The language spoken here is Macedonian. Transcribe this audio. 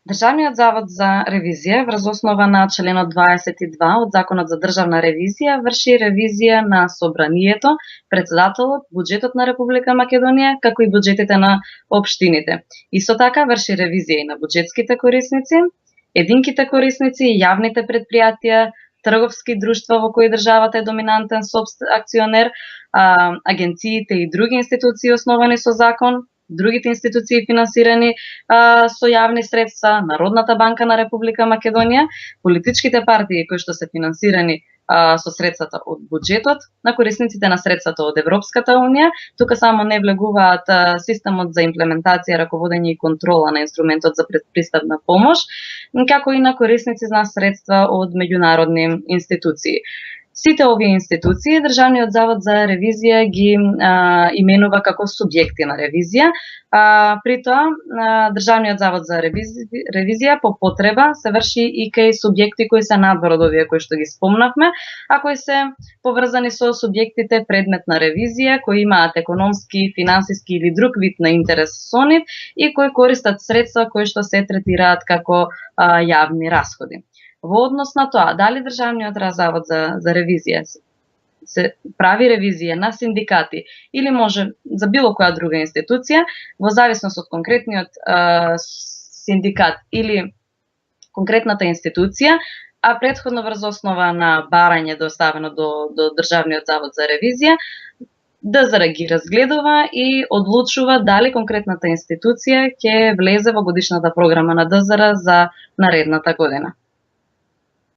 Државниот завод за ревизија врз основа на членот 22 од Законот за државна ревизија врши ревизија на собранието, председателот, буџетот на Република Македонија, како и буџетите на општините. Исто така врши ревизија и на буџетските корисници, единките корисници, јавните предпријатија, трговски друштва во кои државата е доминантен акционер, агенциите и други институции основани со закон, другите институции финансирани со јавни средства, Народната банка на Република Македонија, политичките партии кои што се финансирани со средствата од буџетот, на корисниците на средствата од Европската унија, тука само не влегуваат системот за имплементација, раководење и контрола на инструментот за предпристапна помош, како и на корисници на средства од меѓународни институции. Сите овие институции Државниот завод за ревизија ги именува како субјекти на ревизија. При тоа Државниот завод за ревизија по потреба се врши и кај субјекти кои се надвор од овие кои што ги спомнавме, а кои се поврзани со субјектите предмет на ревизија, кои имаат економски, финансиски или друг вид на интерес со нив и кои користат средства кои што се третираат како јавни расходи. Во однос на тоа, дали Државниот завод за ревизија се прави ревизија на синдикати или може за било која друга институција, во зависност од конкретниот синдикат или конкретната институција, а претходно врз основа на барање доставено до Државниот завод за ревизија, ДЗР ги разгледува и одлучува дали конкретната институција ќе влезе во годишната програма на ДЗР за наредната година.